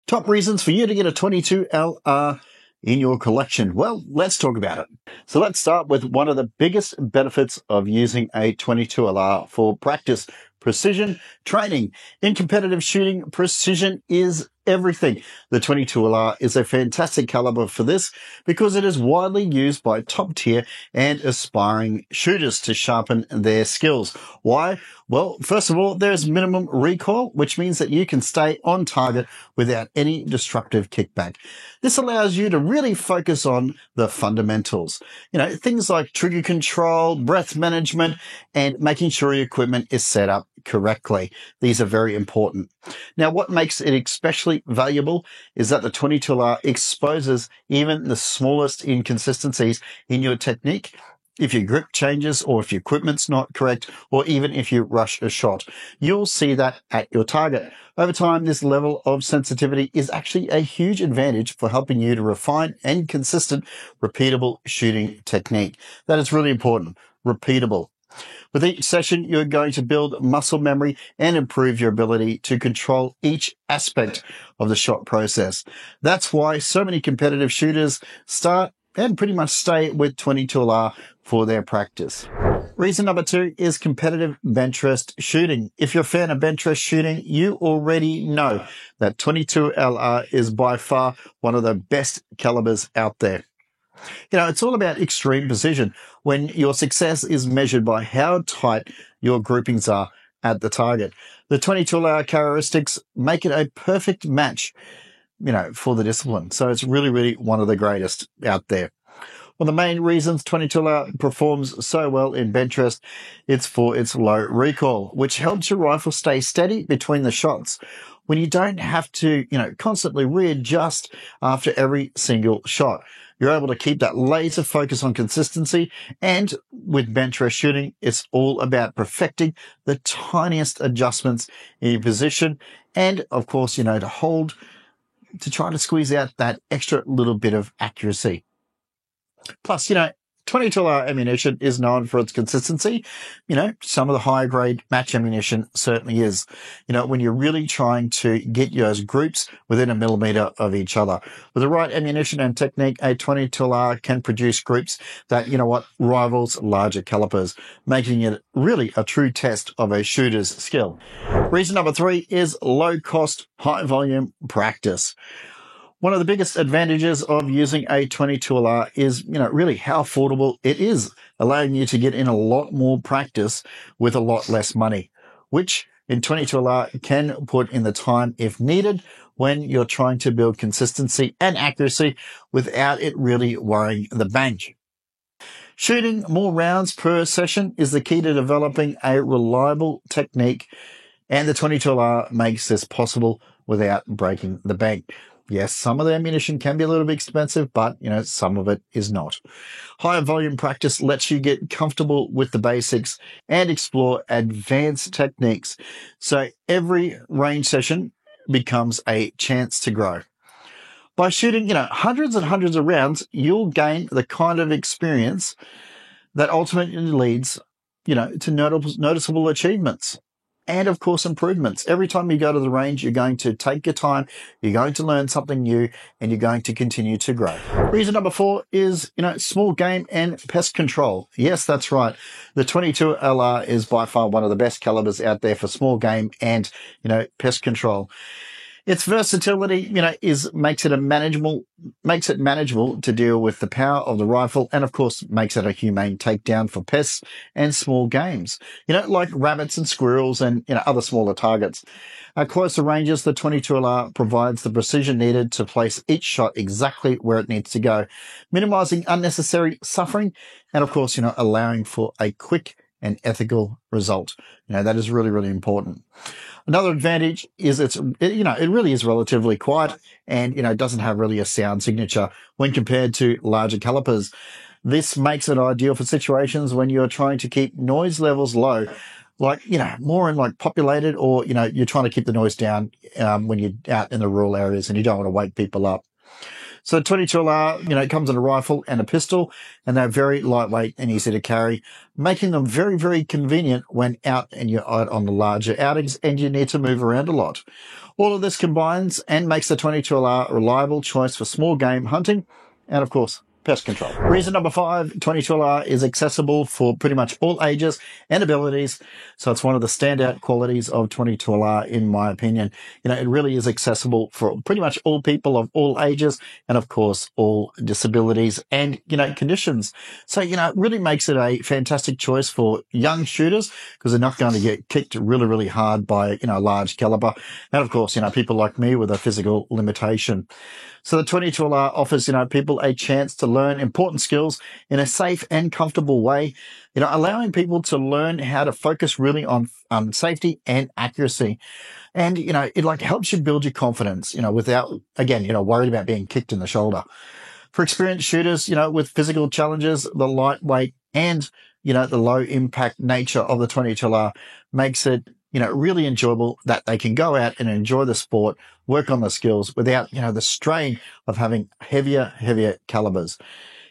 Top reasons for you to get a 22 LR in your collection. Well, let's talk about it. So let's start with one of the biggest benefits of using a 22 LR for practice: precision training. In competitive shooting, precision is everything. The 22 LR is a fantastic caliber for this because it is widely used by top tier and aspiring shooters to sharpen their skills. Why? Well, first of all, there's minimum recoil, which means that you can stay on target without any destructive kickback. This allows you to really focus on the fundamentals. Things like trigger control, breath management, and making sure your equipment is set up correctly. These are very important. Now, what makes it especially valuable is that the 22LR exposes even the smallest inconsistencies in your technique. If your grip changes, or if your equipment's not correct, or even if you rush a shot, you'll see that at your target. Over time, this level of sensitivity is actually a huge advantage for helping you to refine and consistent, repeatable shooting technique. That is really important. Repeatable. With each session, you're going to build muscle memory and improve your ability to control each aspect of the shot process. That's why so many competitive shooters start and pretty much stay with 22LR for their practice. Reason number 2 is competitive bench rest shooting. If you're a fan of bench rest shooting, you already know that 22LR is by far one of the best calibers out there. It's all about extreme precision when your success is measured by how tight your groupings are at the target. The 22LR characteristics make it a perfect match, for the discipline. So it's really, really one of the greatest out there. One of the main reasons 22LR performs so well in bench rest, it's for its low recoil, which helps your rifle stay steady between the shots when you don't have to, constantly readjust after every single shot. You're able to keep that laser focus on consistency. And with bench rest shooting, it's all about perfecting the tiniest adjustments in your position. And of course, to try to squeeze out that extra little bit of accuracy. Plus, 22LR ammunition is known for its consistency. Some of the higher grade match ammunition certainly is. When you're really trying to get those groups within a millimeter of each other. With the right ammunition and technique, a 22LR can produce groups that, rivals larger calibers, making it really a true test of a shooter's skill. Reason number 3 is low cost, high volume practice. One of the biggest advantages of using a 22LR is, really how affordable it is, allowing you to get in a lot more practice with a lot less money, which in 22LR can put in the time if needed when you're trying to build consistency and accuracy without it really worrying the bank. Shooting more rounds per session is the key to developing a reliable technique, and the 22LR makes this possible without breaking the bank. Yes, some of the ammunition can be a little bit expensive, but, some of it is not. Higher volume practice lets you get comfortable with the basics and explore advanced techniques. So every range session becomes a chance to grow. By shooting, hundreds and hundreds of rounds, you'll gain the kind of experience that ultimately leads, to noticeable achievements. And of course, improvements. Every time you go to the range, you're going to take your time, you're going to learn something new, and you're going to continue to grow. Reason number 4 is, small game and pest control. Yes, that's right. The 22LR is by far one of the best calibers out there for small game and, pest control. Its versatility, makes it manageable to deal with the power of the rifle, and of course makes it a humane takedown for pests and small games, like rabbits and squirrels and, other smaller targets. At closer ranges, the 22LR provides the precision needed to place each shot exactly where it needs to go, minimizing unnecessary suffering and of course, allowing for a quick and ethical result. That is really, really important. Another advantage is it really is relatively quiet and, doesn't have really a sound signature when compared to larger calibers. This makes it ideal for situations when you're trying to keep noise levels low, like, more in like populated or, you're trying to keep the noise down when you're out in the rural areas and you don't want to wake people up. So 22LR, it comes in a rifle and a pistol, and they're very lightweight and easy to carry, making them very, very convenient when out and you're out on the larger outings and you need to move around a lot. All of this combines and makes the 22LR a reliable choice for small game hunting and, of course, pest control. Reason number 5, 22LR is accessible for pretty much all ages and abilities. So it's one of the standout qualities of 22LR, in my opinion. It really is accessible for pretty much all people of all ages and, of course, all disabilities and, conditions. So, it really makes it a fantastic choice for young shooters because they're not going to get kicked really, really hard by, a large caliber. And, of course, people like me with a physical limitation. So the 22LR offers, people a chance to learn important skills in a safe and comfortable way, allowing people to learn how to focus really on safety and accuracy. And, it helps you build your confidence, without, again, worried about being kicked in the shoulder. For experienced shooters, with physical challenges, the lightweight and, the low impact nature of the 22LR makes it, really enjoyable that they can go out and enjoy the sport, work on the skills without, the strain of having heavier calibers.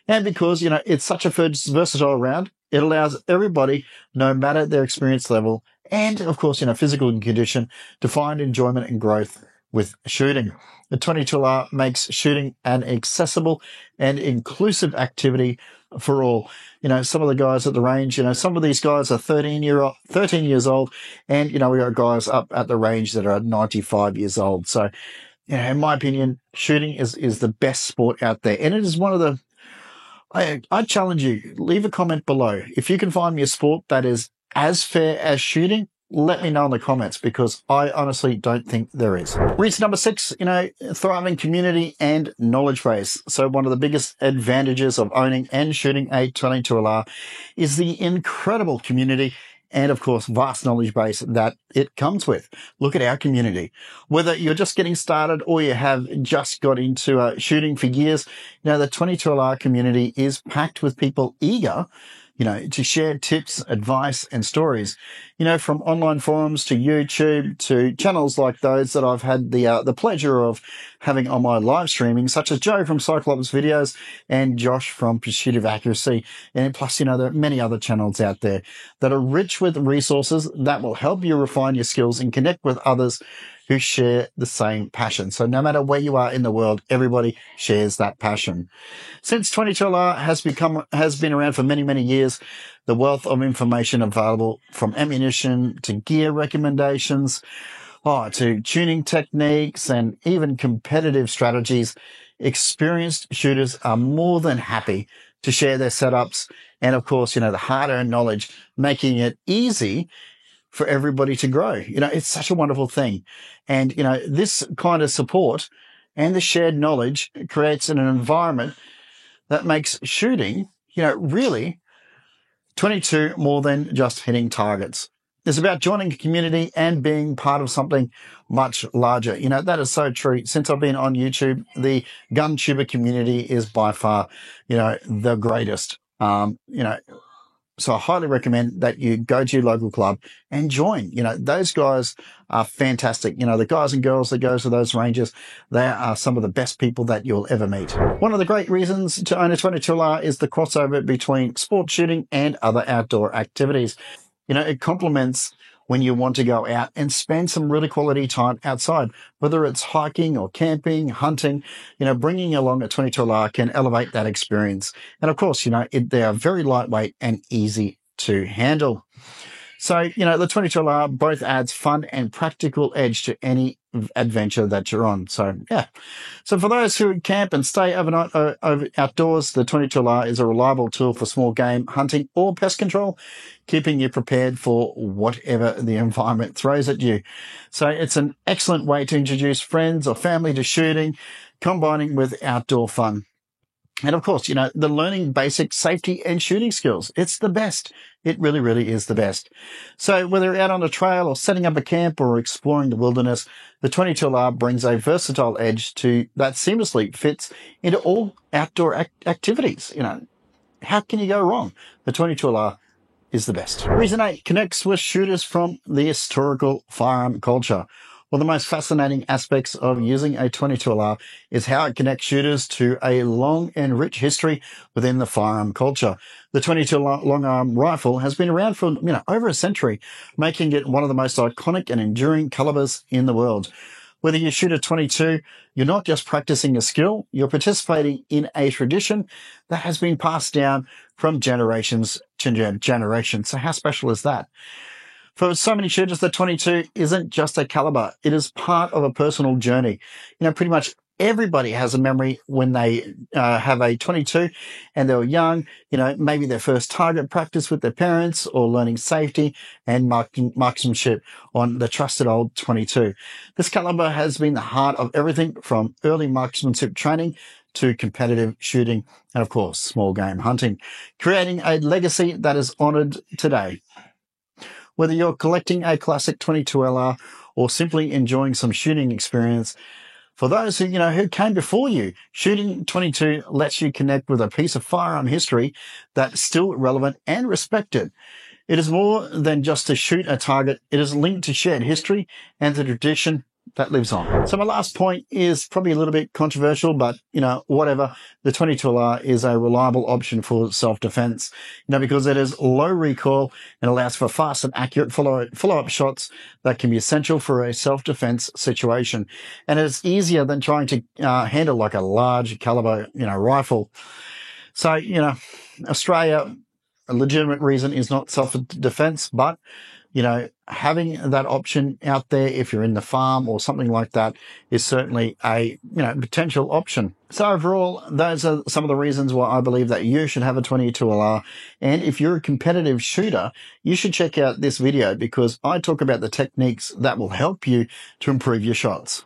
And because, it's such a versatile round, it allows everybody, no matter their experience level and, of course, physical condition, to find enjoyment and growth with shooting. The 22LR makes shooting an accessible and inclusive activity for all. Some of the guys at the range, some of these guys are 13 years old, and, we got guys up at the range that are 95 years old. So, in my opinion, shooting is the best sport out there. And it is one of the, I challenge you, leave a comment below. If you can find me a sport that is as fair as shooting, let me know in the comments, because I honestly don't think there is. Reason number 6, thriving community and knowledge base. So one of the biggest advantages of owning and shooting a 22LR is the incredible community and, of course, vast knowledge base that it comes with. Look at our community. Whether you're just getting started or you have just got into shooting for years, the 22LR community is packed with people eager to share tips, advice, and stories, from online forums to YouTube to channels like those that I've had the pleasure of having on my live streaming, such as Joe from Cyclops Videos and Josh from Pursuit of Accuracy. And plus, there are many other channels out there that are rich with resources that will help you refine your skills and connect with others who share the same passion. So no matter where you are in the world, everybody shares that passion. Since 22LR has been around for many, many years, the wealth of information available, from ammunition to gear recommendations, to tuning techniques and even competitive strategies, experienced shooters are more than happy to share their setups and, of course, the hard-earned knowledge, making it easy for everybody to grow. It's such a wonderful thing. And, this kind of support and the shared knowledge creates an environment that makes shooting, really 22 more than just hitting targets. It's about joining a community and being part of something much larger. That is so true. Since I've been on YouTube, the gun tuber community is by far, the greatest. So I highly recommend that you go to your local club and join. Those guys are fantastic. The guys and girls that go to those ranges, they are some of the best people that you'll ever meet. One of the great reasons to own a 22LR is the crossover between sport shooting and other outdoor activities. It complements when you want to go out and spend some really quality time outside, whether it's hiking or camping, hunting. Bringing along a 22LR can elevate that experience. And of course, they are very lightweight and easy to handle. So, the 22LR both adds fun and practical edge to any adventure that you're on. So, yeah. So for those who camp and stay overnight outdoors, the 22LR is a reliable tool for small game hunting or pest control, keeping you prepared for whatever the environment throws at you. So it's an excellent way to introduce friends or family to shooting, combining with outdoor fun. And of course, the learning basic safety and shooting skills. It's the best. It really, really is the best. So whether you're out on a trail or setting up a camp or exploring the wilderness, the 22LR brings a versatile edge to that seamlessly fits into all outdoor activities. How can you go wrong? The 22LR is the best. Reason 8, connects with shooters from the historical firearm culture. One of the most fascinating aspects of using a 22LR is how it connects shooters to a long and rich history within the firearm culture. The 22 long arm rifle has been around for over a century, making it one of the most iconic and enduring calibers in the world. Whether you shoot a 22, you're not just practicing a skill, you're participating in a tradition that has been passed down from generations to generations. So how special is that? For so many shooters, the 22 isn't just a caliber. It is part of a personal journey. Pretty much everybody has a memory when they have a 22 and they were young, maybe their first target practice with their parents or learning safety and marksmanship on the trusted old 22. This caliber has been the heart of everything from early marksmanship training to competitive shooting and, of course, small game hunting, creating a legacy that is honored today. Whether you're collecting a classic 22LR or simply enjoying some shooting experience, for those who came before you, shooting 22 lets you connect with a piece of firearm history that's still relevant and respected. It is more than just to shoot a target. It is linked to shared history and the tradition that lives on. So my last point is probably a little bit controversial, but whatever. The 22LR is a reliable option for self-defense, because it is low recoil and allows for fast and accurate follow-up shots that can be essential for a self-defense situation. And it's easier than trying to handle like a large caliber, rifle. So, Australia, a legitimate reason is not self-defense, but having that option out there if you're in the farm or something like that is certainly a, potential option. So overall, those are some of the reasons why I believe that you should have a 22LR. And if you're a competitive shooter, you should check out this video because I talk about the techniques that will help you to improve your shots.